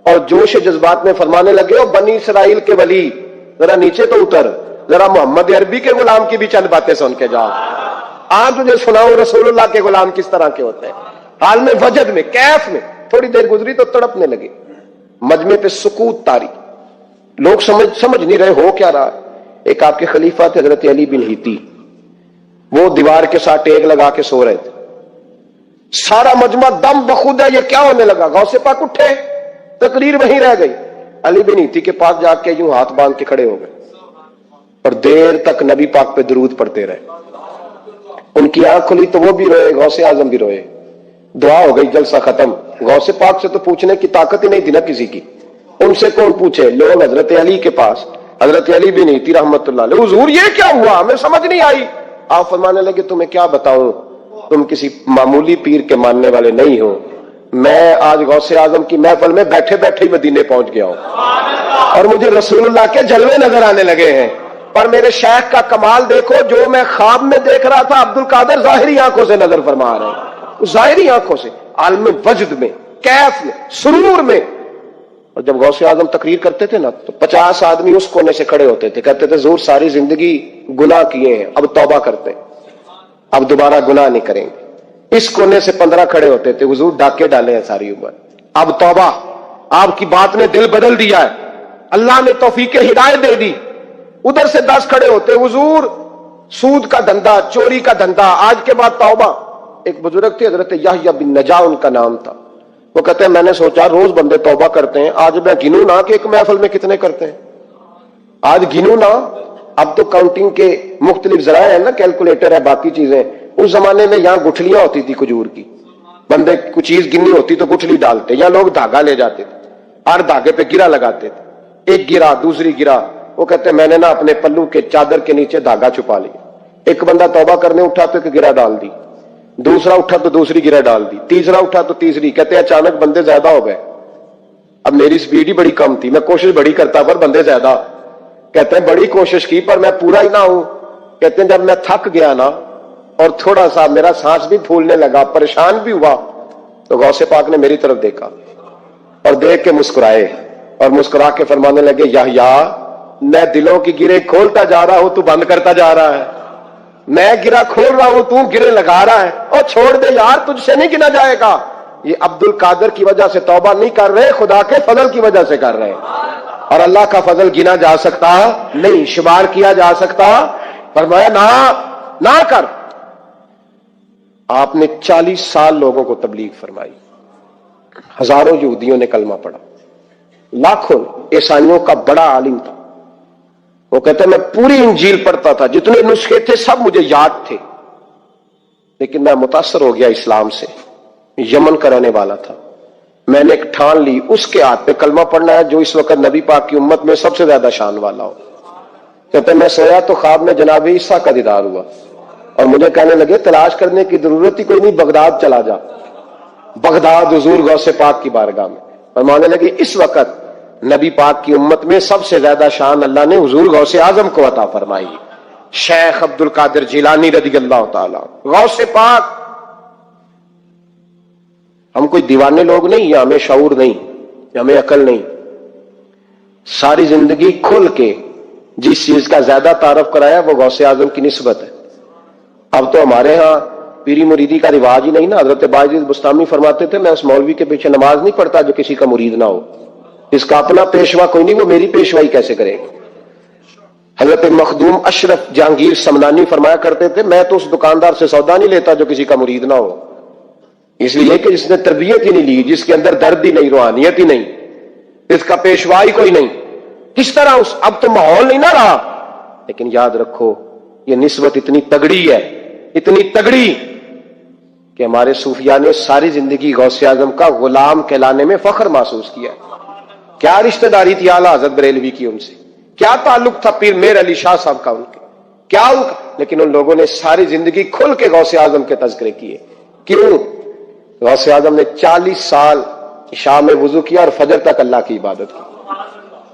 اور جوش جذبات میں فرمانے لگے او بنی اسرائیل کے ولی ذرا نیچے تو اتر, ذرا محمد عربی کے غلام کی بھی چند باتیں سن کے جا. آج تجھے سناؤں رسول اللہ کے غلام کس طرح کے ہوتے ہیں. حال میں وجد میں, کیف میں, تھوڑی دیر گزری تو تڑپنے لگے. مجمع پہ سکوت تاری, لوگ سمجھ نہیں رہے ہو کیا رہا. ایک آپ کے خلیفہ تھے حضرت علی بن ہیتی, وہ دیوار کے ساتھ ٹیک لگا کے سو رہے تھے. سارا مجمع دم بخود ہے یہ کیا ہونے لگا. غوث پاک اٹھے, تقریر وہیں رہ گئی. علی بن ہیتی کے پاس جا کے یوں ہاتھ باندھ کے کھڑے ہو گئے, اور دیر تک نبی پاک پہ درود پڑھتے رہے. ان کی آنکھ کھلی تو وہ بھی روئے, غوث اعظم بھی روئے. دعا ہو گئی, جلسہ ختم. غوث پاک سے تو پوچھنے کی طاقت ہی نہیں تھی نا کسی کی, ان سے کون پوچھے. لوگ حضرت علی کے پاس, حضرت علی بھی نہیں تھی رحمت اللہ علیہ, حضور یہ کیا ہوا ہمیں سمجھ نہیں آئی. آپ فرمانے لگے تمہیں کیا بتاؤں, تم کسی معمولی پیر کے ماننے والے نہیں ہو. میں آج غوث اعظم کی محفل میں بیٹھے بیٹھے ہی مدینے پہنچ گیا ہوں, اور مجھے رسول اللہ کے جلوے نظر آنے لگے ہیں. پر میرے شیخ کا کمال دیکھو, جو میں خواب میں دیکھ رہا تھا عبد القادر ظاہری آنکھوں سے نظر فرما رہے ہیں, ظاہری آنکھوں سے, عالم وجد میں, کیف میں, سرور میں. اور جب غوث اعظم تقریر کرتے تھے نا تو 50 آدمی اس کونے سے کھڑے ہوتے تھے, کہتے تھے حضور ساری زندگی گناہ کیے ہیں, اب توبہ کرتے, اب دوبارہ گناہ نہیں کریں گے. اس کونے سے 15 کھڑے ہوتے تھے, حضور ڈاکے ڈالے ہیں ساری عمر, اب توبہ. آپ کی بات نے دل بدل دیا ہے, اللہ نے توفیق ہدایت دے دی. ادھر سے 10 کھڑے ہوتے, حضور سود کا دھندا, چوری کا دھندا, آج کے بعد توبہ. ایک بزرگ تھے حضرت یحییٰ بن نجا ان کا نام تھا, وہ کہتے ہیں میں نے سوچا روز بندے توبہ کرتے ہیں, آج میں گنوں نہ کہ ایک محفل میں کتنے کرتے ہیں. آج گنوں نہ, اب تو کاؤنٹنگ کے مختلف ذرائع ہیں نا، کیلکولیٹر ہے، باقی چیزیں. اس زمانے میں یہاں گٹھلیاں ہوتی تھی کھجور کی، بندے کچھ چیز گننی ہوتی تو گٹھلی ڈالتے، یا لوگ دھاگا لے جاتے تھے، ہر دھاگے پہ گرا لگاتے تھے، ایک گرا دوسری گرا، وہ کہتے میں نے نا اپنے پلو کے چادر کے نیچے دھاگا چھپا لیا. ایک بندہ توبہ کرنے اٹھا تو ایک گرا ڈال دی، دوسرا اٹھا تو دوسری گرا ڈال دی، تیسرا اٹھا تو تیسری. کہتے ہیں اچانک بندے زیادہ ہو گئے. اب میری سپیڈ ہی بڑی کم تھی، میں کوشش بڑی کرتا پر بندے زیادہ. کہتے ہیں بڑی کوشش کی پر میں پورا ہی نہ ہوں. کہتے ہیں جب میں تھک گیا نا اور تھوڑا سا میرا سانس بھی پھولنے لگا، پریشان بھی ہوا، تو غوث پاک نے میری طرف دیکھا اور دیکھ کے مسکرائے اور مسکرا کے فرمانے لگے یحییٰ میں دلوں کی گرے کھولتا جا رہا ہوں، تو بند کرتا جا رہا ہے. میں گرا کھول رہا ہوں، تو گرے لگا رہا ہے. اور چھوڑ دے یار، تجھ سے نہیں گنا جائے گا. یہ عبد القادر کی وجہ سے توبہ نہیں کر رہے، خدا کے فضل کی وجہ سے کر رہے ہیں. اور اللہ کا فضل گنا جا سکتا نہیں، شمار کیا جا سکتا. فرمایا نہ کر. آپ نے 40 سال لوگوں کو تبلیغ فرمائی، ہزاروں یہودیوں نے کلمہ پڑھا، لاکھوں عیسائیوں کا بڑا عالم تھا. وہ کہتے ہیں میں پوری انجیل پڑھتا تھا، جتنے نسخے تھے سب مجھے یاد تھے، لیکن میں متاثر ہو گیا اسلام سے. یمن کا رہنے والا تھا. میں نے ایک ٹھان لی اس کے ہاتھ پہ کلمہ پڑھنا ہے جو اس وقت نبی پاک کی امت میں سب سے زیادہ شان والا ہو. کہتے ہیں میں سویا تو خواب میں جناب عیسیٰ کا دیدار ہوا اور مجھے کہنے لگے تلاش کرنے کی ضرورت ہی کوئی نہیں، بغداد چلا جا. بغداد حضور غوث پاک کی بارگاہ میں فرمانے لگے اس وقت نبی پاک کی امت میں سب سے زیادہ شان اللہ نے حضور غوث اعظم کو عطا فرمائی، شیخ عبد القادر جیلانی رضی اللہ تعالی. غوث پاک. ہم کوئی دیوانے لوگ نہیں، یا ہمیں شعور نہیں، یا ہمیں عقل نہیں. ساری زندگی کھل کے جس چیز کا زیادہ تعارف کرایا وہ غوث اعظم کی نسبت ہے. اب تو ہمارے ہاں پیری مریدی کا رواج ہی نہیں نا. حضرت باعزید بستامی فرماتے تھے میں اس مولوی کے پیچھے نماز نہیں پڑھتا جو کسی کا مرید نہ ہو. اس کا اپنا پیشوا کوئی نہیں، وہ میری پیشوائی کیسے کرے گا. حضرت مخدوم اشرف جہانگیر سمنانی فرمایا کرتے تھے میں تو اس دکاندار سے سودا نہیں لیتا جو کسی کا مرید نہ ہو، اس لیے کہ جس نے تربیت ہی نہیں لی، جس کے اندر درد ہی نہیں، روحانیت ہی نہیں، اس کا پیشوائی کوئی نہیں. کس طرح اب تو ماحول نہیں نہ رہا. لیکن یاد رکھو یہ نسبت اتنی تگڑی ہے، اتنی تگڑی کہ ہمارے صوفیاء نے ساری زندگی غوث اعظم کا غلام کہلانے میں فخر محسوس کیا. کیا رشتہ داری تھی اعلیٰ حضرت بریلوی کی ان سے، کیا تعلق تھا پیر میر علی شاہ صاحب کا ان کے، کیا لیکن ان لوگوں نے ساری زندگی کھل کے غوث اعظم کے تذکرے کیے. کیوں؟ غوث اعظم نے 40 سال عشاء میں وضو کیا اور فجر تک اللہ کی عبادت کی.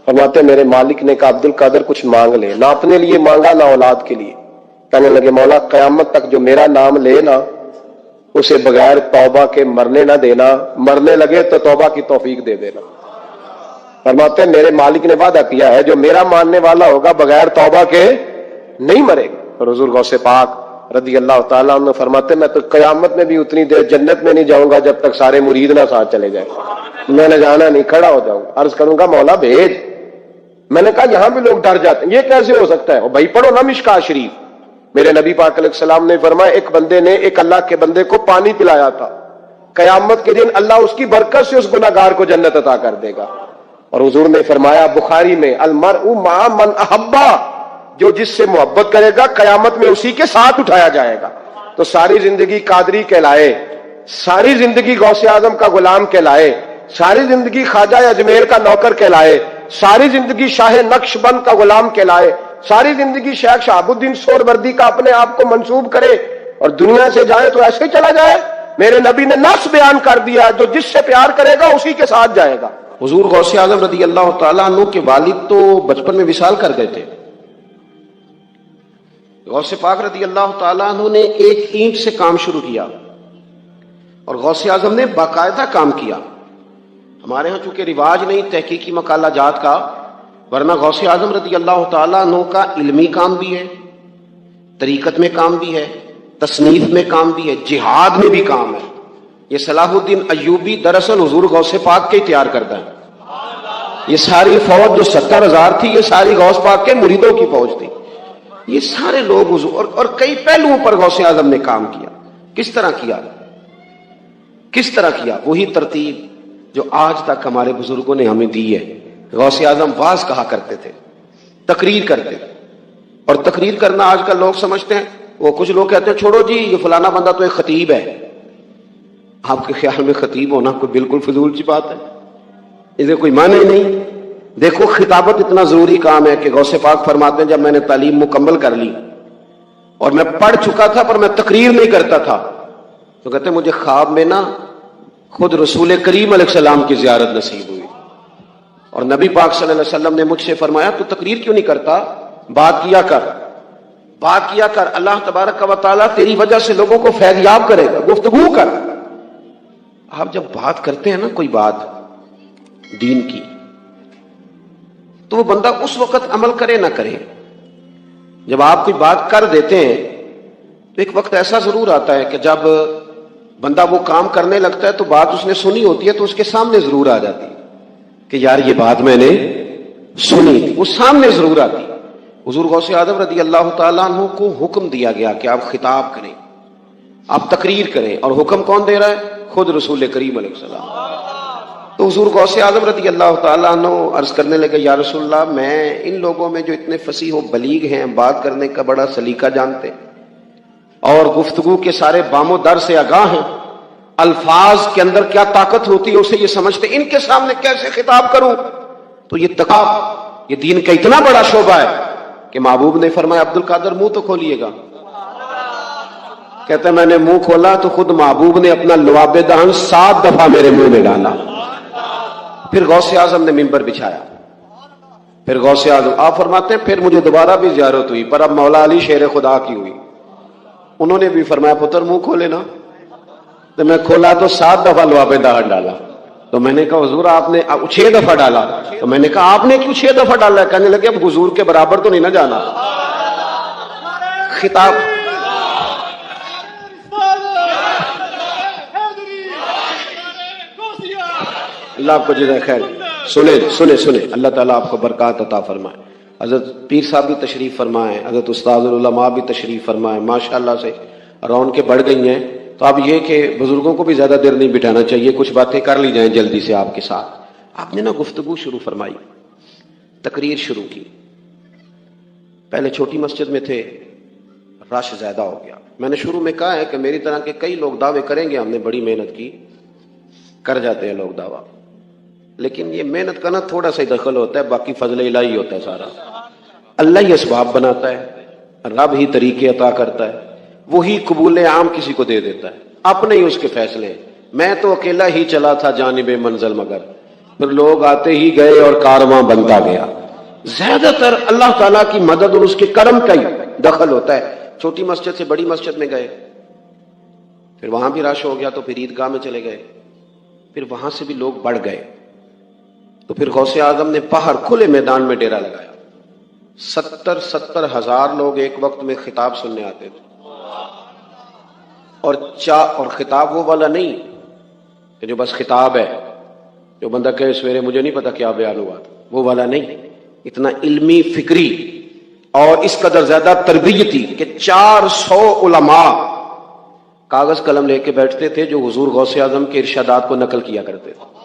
فرماتے میرے مالک نے کہا عبد القادر کچھ مانگ لے. نہ اپنے لیے مانگا نہ اولاد کے لیے. کہنے لگے مولا قیامت تک جو میرا نام لے نا اسے بغیر توبہ کے مرنے نہ دینا، مرنے لگے تو توبہ کی توفیق دے دینا. فرماتے ہیں میرے مالک نے وعدہ کیا ہے جو میرا ماننے والا ہوگا بغیر توبہ کے نہیں مرے گا. اور حضور غوث پاک رضی اللہ تعالیٰ عنہ فرماتے میں تو قیامت میں بھی اتنی دیر جنت میں نہیں جاؤں گا جب تک سارے مرید نہ ساتھ چلے جائیں. میں نے جانا نہیں، کھڑا ہو جاؤں گا، عرض کروں گا مولا بھیج. میں نے کہا یہاں بھی لوگ ڈر جاتے ہیں، یہ کیسے ہو سکتا ہے؟ بھائی پڑھو نا مشکاۃ شریف. میرے نبی پاک علیہ السلام نے فرمایا ایک بندے نے ایک اللہ کے بندے کو پانی پلایا تھا، قیامت کے دن اللہ اس کی برکت سے اس گناہگار کو جنت عطا کر دے گا. اور حضور نے فرمایا بخاری میں المرء مع من احبا، جو جس سے محبت کرے گا قیامت میں اسی کے ساتھ اٹھایا جائے گا. تو ساری زندگی قادری کہلائے، ساری زندگی غوث اعظم کا غلام کہلائے، ساری زندگی خواجہ اجمیر کا نوکر کہلائے، ساری زندگی شاہ نقش بند کا غلام کہلائے، ساری زندگی شیخ شہاب الدین سہروردی کا اپنے آپ کو منسوب کرے اور دنیا سے جائے تو ایسے ہی چلا جائے. میرے نبی نے نص بیان کر دیا جو جس سے پیار کرے گا اسی کے ساتھ جائے گا. حضور غوث اعظم رضی اللہ تعالیٰ عنہ کے والد تو بچپن میں وصال کر گئے تھے. غوث پاک رضی اللہ تعالیٰ عنہ نے ایک اینٹ سے کام شروع کیا اور غوث اعظم نے باقاعدہ کام کیا. ہمارے ہاں چونکہ رواج نہیں تحقیقی مقالہ جات کا، ورنہ غوث اعظم رضی اللہ تعالیٰ عنہ کا علمی کام بھی ہے، طریقت میں کام بھی ہے، تصنیف میں کام بھی ہے، جہاد میں بھی کام ہے. یہ صلاح الدین ایوبی دراصل حضور غوث پاک کے تیار کرتا ہے. یہ ساری فوج جو 70,000 تھی یہ ساری غوث پاک کے مریدوں کی فوج تھی. یہ سارے لوگ حضور اور کئی پہلوؤں پر غوث اعظم نے کام کیا. کس طرح کیا؟ کس طرح کیا؟ وہی ترتیب جو آج تک ہمارے بزرگوں نے ہمیں دی ہے. غوث اعظم واز کہا کرتے تھے، تقریر کرتے تھے، اور تقریر کرنا آج کل لوگ سمجھتے ہیں، وہ کچھ لوگ کہتے ہیں چھوڑو جی یہ فلانا بندہ تو ایک خطیب ہے. آپ کے خیال میں خطیب ہونا کوئی بالکل فضول سی بات ہے، اسے کوئی معنی ہی نہیں. دیکھو خطابت اتنا ضروری کام ہے کہ غوث پاک فرماتے ہیں جب میں نے تعلیم مکمل کر لی اور میں پڑھ چکا تھا پر میں تقریر نہیں کرتا تھا، تو کہتے ہیں مجھے خواب میں نا خود رسول کریم علیہ السلام کی زیارت نصیب ہوئی، اور نبی پاک صلی اللہ علیہ وسلم نے مجھ سے فرمایا تو تقریر کیوں نہیں کرتا، بات کیا کر، اللہ تبارک و تعالیٰ تیری وجہ سے لوگوں کو فیض یاب کرے گا، گفتگو کر. آپ جب بات کرتے ہیں نا کوئی بات دین کی، تو وہ بندہ اس وقت عمل کرے نہ کرے. جب آپ کوئی بات کر دیتے ہیں تو ایک وقت ایسا ضرور آتا ہے کہ جب بندہ وہ کام کرنے لگتا ہے تو بات اس نے سنی ہوتی ہے تو اس کے سامنے ضرور آ جاتی کہ یار یہ بات میں نے سنی تھی، وہ سامنے ضرور آتی. حضور غوث اعظم رضی اللہ تعالیٰ عنہ کو حکم دیا گیا کہ آپ خطاب کریں، آپ تقریر کریں، اور حکم کون دے رہا ہے؟ خود رسول کریم علیہ السلام. تو حضور غوث اعظم رضی اللہ تعالیٰ عنہ عرض کرنے لگے یا رسول اللہ میں ان لوگوں میں جو اتنے فصیح و بلیغ ہیں، بات کرنے کا بڑا سلیقہ جانتے اور گفتگو کے سارے بام و در سے آگاہ ہیں، الفاظ کے اندر کیا طاقت ہوتی ہے اسے یہ سمجھتے، ان کے سامنے کیسے خطاب کروں؟ تو یہ تقاب، یہ دین کا اتنا بڑا شعبہ ہے کہ محبوب نے فرمایا عبد القادر منہ تو کھولیے گا. کہتا ہے میں نے منہ کھولا تو خود محبوب نے اپنا لواب دہن 7 دفعہ میرے منہ میں ڈالا. پھر غوث اعظم نے منبر بچھایا، پھر غوث اعظم آپ فرماتے ہیں پھر مجھے دوبارہ بھی زیارت ہوئی، پر اب مولا علی شیر خدا کی ہوئی. انہوں نے بھی فرمایا پتر منہ کھولے نا، تو میں کھولا تو 7 دفعہ لواب دہن ڈالا. تو میں نے کہا حضور آپ نے 6 دفعہ ڈالا. تو میں نے کہا آپ نے کیوں 6 دفعہ ڈالا ہے؟ کہنے لگے اب حضور کے برابر تو نہیں نہ جانا. خطاب اللہ آپ کو جزائے خیر. سنیں اللہ تعالیٰ آپ کو برکات عطا فرمائے. حضرت پیر صاحب بھی تشریف فرمائے، حضرت استاد العلماء بھی تشریف فرمائے، ماشاءاللہ سے رون کے بڑھ گئی ہیں. تو اب یہ کہ بزرگوں کو بھی زیادہ دیر نہیں بٹھانا چاہیے، کچھ باتیں کر لی جائیں جلدی سے آپ کے ساتھ. آپ نے نا گفتگو شروع فرمائی، تقریر شروع کی. پہلے چھوٹی مسجد میں تھے، رش زیادہ ہو گیا. میں نے شروع میں کہا ہے کہ میری طرح کے کئی لوگ دعوے کریں گے ہم نے بڑی محنت کی، کر جاتے ہیں لوگ دعویٰ، لیکن یہ محنت کا نا تھوڑا سا ہی دخل ہوتا ہے، باقی فضل الہی ہوتا ہے سارا. اللہ ہی اسباب بناتا ہے، رب ہی طریقے عطا کرتا ہے، وہی قبول عام کسی کو دے دیتا ہے، اپنے ہی اس کے فیصلے. میں تو اکیلا ہی چلا تھا جانب منزل مگر، پھر لوگ آتے ہی گئے اور کارواں بنتا گیا. زیادہ تر اللہ تعالیٰ کی مدد اور اس کے کرم کا ہی دخل ہوتا ہے. چھوٹی مسجد سے بڑی مسجد میں گئے، پھر وہاں بھی رش ہو گیا تو پھر عیدگاہ میں چلے گئے، پھر وہاں سے بھی لوگ بڑھ گئے. تو پھر غوث اعظم نے باہر کھلے میدان میں ڈیرا لگایا. 70 ہزار لوگ ایک وقت میں خطاب سننے آتے تھے. اور خطاب وہ والا نہیں کہ جو بس خطاب ہے، جو بندہ کہے سویرے مجھے نہیں پتا کیا بیان ہوا تھا، وہ والا نہیں. اتنا علمی فکری اور اس قدر زیادہ تربیتی کہ 400 علماء کاغذ قلم لے کے بیٹھتے تھے جو حضور غوث اعظم کے ارشادات کو نقل کیا کرتے تھے.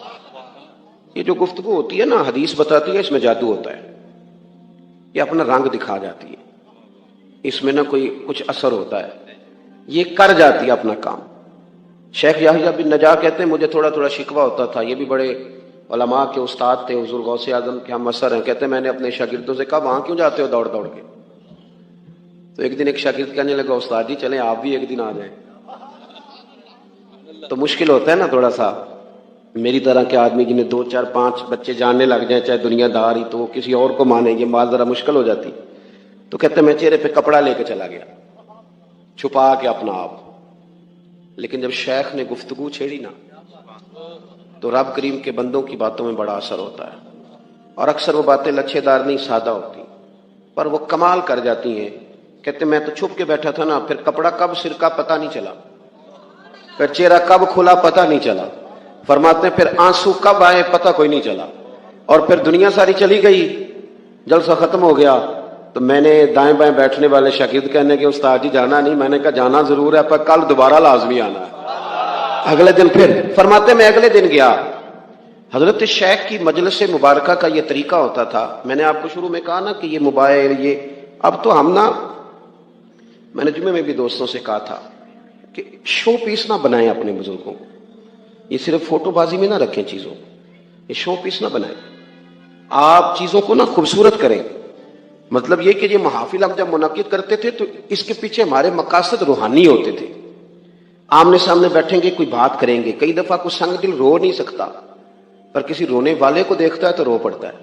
یہ جو گفتگو ہوتی ہے نا، حدیث بتاتی ہے اس میں جادو ہوتا ہے، یہ اپنا رنگ دکھا جاتی ہے، اس میں نہ کوئی کچھ اثر ہوتا ہے، یہ کر جاتی ہے اپنا کام. شیخ یحییٰ بن نجاح کہتے ہیں مجھے تھوڑا تھوڑا شکوہ ہوتا تھا، یہ بھی بڑے علماء کے استاد تھے، حضور غوث اعظم کے ہم اثر ہیں. کہتے ہیں میں نے اپنے شاگردوں سے کہا وہاں کیوں جاتے ہو دوڑ دوڑ کے؟ تو ایک دن ایک شاگرد کہنے لگا استاد جی چلیں آپ بھی ایک دن آ جائیں. تو مشکل ہوتا ہے نا تھوڑا سا، میری طرح کے آدمی جنہیں 2 4 5 بچے جاننے لگ جائیں چاہے دنیا دار ہی، تو وہ کسی اور کو مانے، یہ بات ذرا مشکل ہو جاتی. تو کہتے ہیں میں چہرے پہ کپڑا لے کے چلا گیا چھپا کے اپنا آپ. لیکن جب شیخ نے گفتگو چھیڑی نا تو رب کریم کے بندوں کی باتوں میں بڑا اثر ہوتا ہے، اور اکثر وہ باتیں لچھے دار نہیں سادہ ہوتی پر وہ کمال کر جاتی ہیں. کہتے میں تو چھپ کے بیٹھا تھا نا، پھر کپڑا کب سرکا پتہ نہیں چلا، پھر چہرہ کب کھلا پتہ نہیں چلا. فرماتے ہیں پھر آنسو کب آئے پتہ کوئی نہیں چلا، اور پھر دنیا ساری چلی گئی، جلسہ ختم ہو گیا. تو میں نے دائیں بائیں بیٹھنے والے شاگرد کہنے کہ استاد جی جانا نہیں. میں نے کہا جانا ضرور ہے پر کل دوبارہ لازمی آنا ہے. اگلے دن پھر فرماتے میں اگلے دن گیا. حضرت شیخ کی مجلس مبارکہ کا یہ طریقہ ہوتا تھا. میں نے آپ کو شروع میں کہا نا کہ یہ موبائل، یہ اب تو ہم نا، میں نے جمعے میں بھی دوستوں سے کہا تھا کہ شو پیس نہ بنائیں اپنے بزرگوں کو، یہ صرف فوٹو بازی میں نہ رکھیں چیزوں کو، یہ شو پیس نہ بنائیں، آپ چیزوں کو نہ خوبصورت کریں. مطلب یہ کہ یہ محافل ہم جب منعقد کرتے تھے تو اس کے پیچھے ہمارے مقاصد روحانی ہوتے تھے. آمنے سامنے بیٹھیں گے، کوئی بات کریں گے. کئی دفعہ کچھ سنگ دل رو نہیں سکتا، پر کسی رونے والے کو دیکھتا ہے تو رو پڑتا ہے،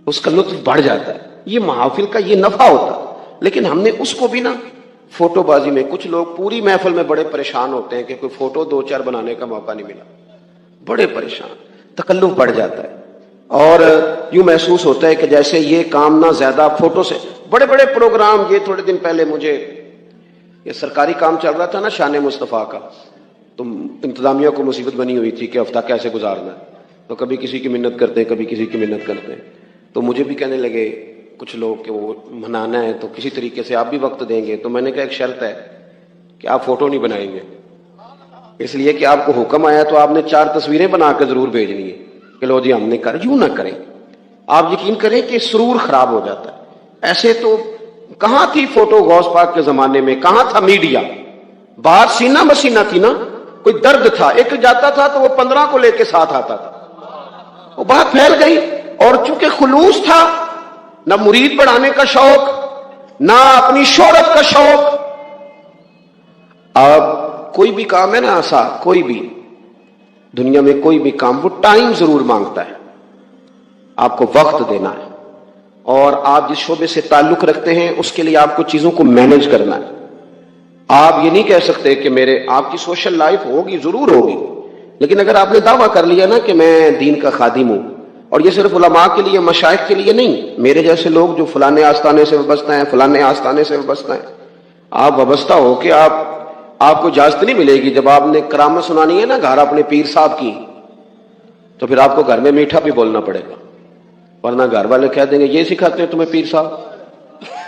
اس کا لطف بڑھ جاتا ہے. یہ محافل کا یہ نفع ہوتا. لیکن ہم نے اس کو بھی نا فوٹو بازی میں، کچھ لوگ پوری محفل میں بڑے پریشان ہوتے ہیں کہ کوئی فوٹو 2-4 بنانے کا موقع نہیں ملا، بڑے پریشان، تکلف بڑھ جاتا ہے. اور یوں محسوس ہوتا ہے کہ جیسے یہ کام نہ زیادہ فوٹو سے. بڑے بڑے پروگرام، یہ تھوڑے دن پہلے مجھے یہ سرکاری کام چل رہا تھا نا شان مصطفیٰ کا، تو انتظامیہ کو مصیبت بنی ہوئی تھی کہ ہفتہ کیسے گزارنا ہے. تو کبھی کسی کی منت کرتے ہیں، کبھی کسی کی منت کرتے ہیں. تو مجھے بھی کہنے لگے کچھ لوگ کہ وہ منانا ہے تو کسی طریقے سے آپ بھی وقت دیں گے. تو میں نے کہا ایک شرط ہے کہ آپ فوٹو نہیں بنائیں گے، اس لیے کہ آپ کو حکم آیا تو آپ نے 4 تصویریں بنا کے ضرور بھیجنی ہے کہ لو جی ہم نے کر. یوں نہ کریں. آپ یقین کریں کہ سرور خراب ہو جاتا ہے. ایسے تو کہاں تھی فوٹو غوث پاک کے زمانے میں، کہاں تھا میڈیا؟ بات سینہ بسینہ تھی نا. کوئی درد تھا، ایک جاتا تھا تو وہ 15 کو لے کے ساتھ آتا تھا. وہ بات پھیل گئی. اور چونکہ خلوص تھا، نہ مرید بڑھانے کا شوق، نہ اپنی شہرت کا شوق. اب کوئی بھی کام ہے نا ایسا، کوئی بھی دنیا میں کوئی بھی کام، وہ ٹائم ضرور مانگتا ہے. آپ کو وقت دینا ہے، اور آپ جس شعبے سے تعلق رکھتے ہیں اس کے لیے آپ کو چیزوں کو مینج کرنا ہے. آپ یہ نہیں کہہ سکتے کہ آپ کی سوشل لائف ہوگی، ضرور ہوگی، لیکن اگر آپ نے دعویٰ کر لیا نا کہ میں دین کا خادم ہوں، اور یہ صرف علماء کے لیے، مشائخ کے لیے نہیں، میرے جیسے لوگ جو فلانے آستانے سے وابستہ ہیں، فلانے آستانے سے وابستہ ہیں، آپ وابستہ ہو کہ آپ کو اجازت نہیں ملے گی. جب آپ نے کرامت سنانی ہے نا گھر اپنے پیر صاحب کی، تو پھر آپ کو گھر میں میٹھا بھی بولنا پڑے گا، ورنہ گھر والے کہہ دیں گے یہ سکھاتے ہیں تمہیں پیر صاحب،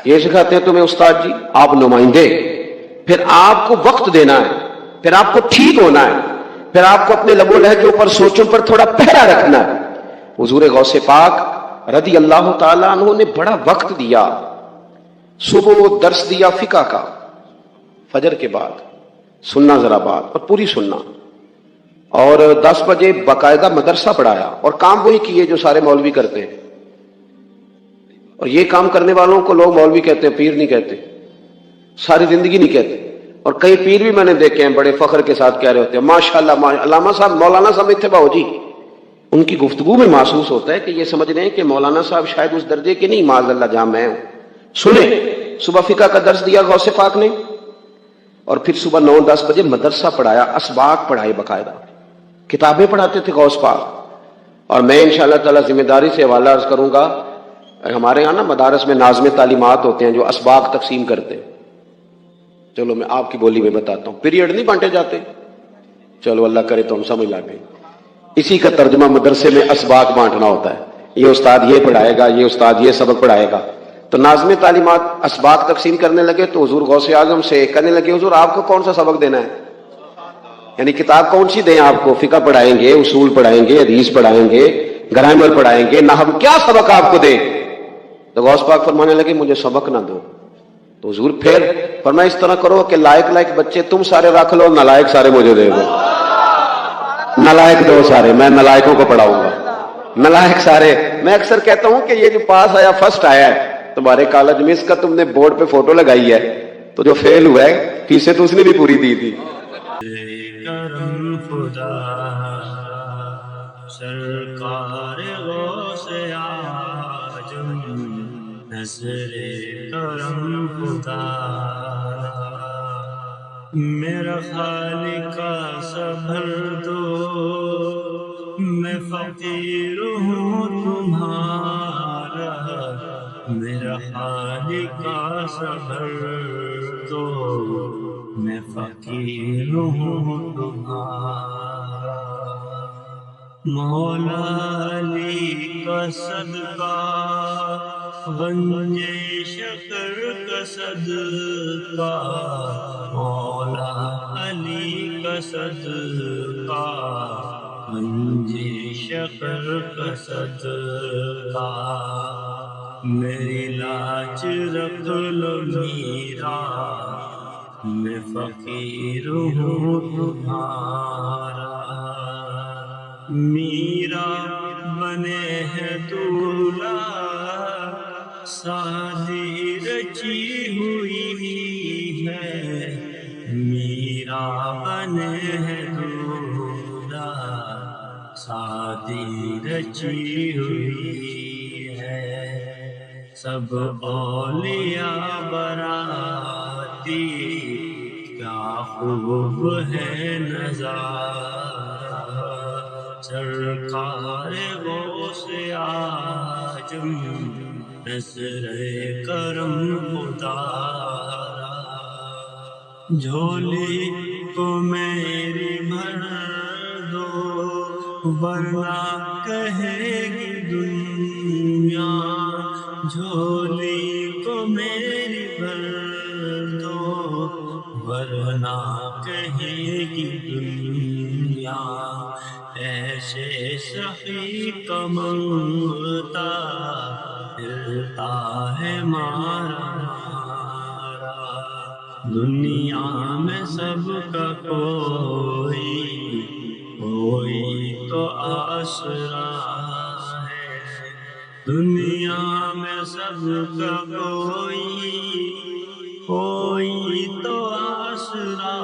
یہ سکھاتے ہیں تمہیں استاد جی. آپ نمائندے، پھر آپ کو وقت دینا ہے، پھر آپ کو ٹھیک ہونا ہے، پھر آپ کو اپنے لب و لہجوں پر، سوچوں پر تھوڑا پہرا رکھنا ہے. حضور غوث پاک رضی اللہ تعالیٰ عنہ نے بڑا وقت دیا. صبح وہ درس دیا فقہ کا، فجر کے بعد سننا ذرا بات، اور پوری سننا. اور 10 بجے باقاعدہ مدرسہ پڑھایا، اور کام وہی کیے جو سارے مولوی کرتے ہیں. اور یہ کام کرنے والوں کو لوگ مولوی کہتے ہیں، پیر نہیں کہتے، ساری زندگی نہیں کہتے. اور کئی پیر بھی میں نے دیکھے ہیں بڑے فخر کے ساتھ کہہ رہے ہوتے ہیں ماشاءاللہ. علامہ صاحب، مولانا صاحب اتنے باؤ جی، ان کی گفتگو میں محسوس ہوتا ہے کہ یہ سمجھ رہے ہیں کہ مولانا صاحب شاید اس درجے کے نہیں، معاذ اللہ جہاں میں ہوں. سنیں، صبح فقہ کا درس دیا غوث پاک نے، اور پھر صبح 9-10 بجے مدرسہ پڑھایا، اسباق پڑھائے، باقاعدہ کتابیں پڑھاتے تھے غوث پاک. اور میں انشاءاللہ تعالی ذمہ داری سے حوالہ عرض کروں گا، ہمارے یہاں نا مدارس میں ناظم تعلیمات ہوتے ہیں جو اسباق تقسیم کرتے ہیں. چلو میں آپ کی بولی میں بتاتا ہوں، پیریڈ نہیں بانٹے جاتے، چلو اللہ کرے تو ہم سمجھ لگے. اسی کا ترجمہ مدرسے میں اسباق بانٹنا ہوتا ہے. یہ استاد یہ پڑھائے گا، یہ استاد یہ سبق پڑھائے گا. تو ناظم تعلیمات اسباق تقسیم کرنے لگے تو حضور غوث اعظم سے کہنے لگے حضور آپ کو کون سا سبق دینا ہے، یعنی کتاب کون سی دیں آپ کو؟ فقہ پڑھائیں گے، اصول پڑھائیں گے، حدیث پڑھائیں گے، گرامر پڑھائیں گے، نحو، کیا سبق آپ کو دیں؟ تو غوث پاک فرمانے لگے مجھے سبق نہ دو. تو حضور پھر فرمایا اس طرح کرو کہ لائق بچے تم سارے رکھ لو، نالائق سارے مجھے دے دو. نالائق دو سارے، میں نالائقوں کو پڑھاؤں گا. نالائق سارے. میں اکثر کہتا ہوں کہ یہ جو پاس آیا، فرسٹ آیا ہے تمہارے کالج میں، اس کا تم نے بورڈ پہ فوٹو لگائی ہے، تو جو فیل ہوا ہے فیسیں تو اس نے بھی پوری دی تھی. کرم خدا سرکار غوث اعظم، نظر کرم خدا میرا خالق کا صبر دو، میں فقیر ہوں تمہارا، میرا خالق کا صبر دو، میں فقیر ہوں تمہارا. مولا علی کا صدقہ، غنج شکر کا صدقہ، مولا علی کا صدقہ، غنج شکر کا صدقہ. میری لاج رکھ لو میرا، میں فقیر ہوں تمہارا، میرا بنے ہے دولہا، شادی رچی ہوئی ہے، میرا بنے ہے دولہا، شادی رچی ہوئی ہے، سب اولیاء براتی، کیا خوب ہے نظارہ، سرکار غوث اعظم، نظر کرم اتارا، جھولی کو میری بھر دو ورنہ کہے گی دنیا، جھولی کو میری بھر دو ورنہ کہے گی دنیا، ایسے سخی کا منگتا پھرتا ہے مارا مارا، دنیا میں سب کا کوئی تو آسرا ہے، دنیا میں سب کا کوئی تو آسرا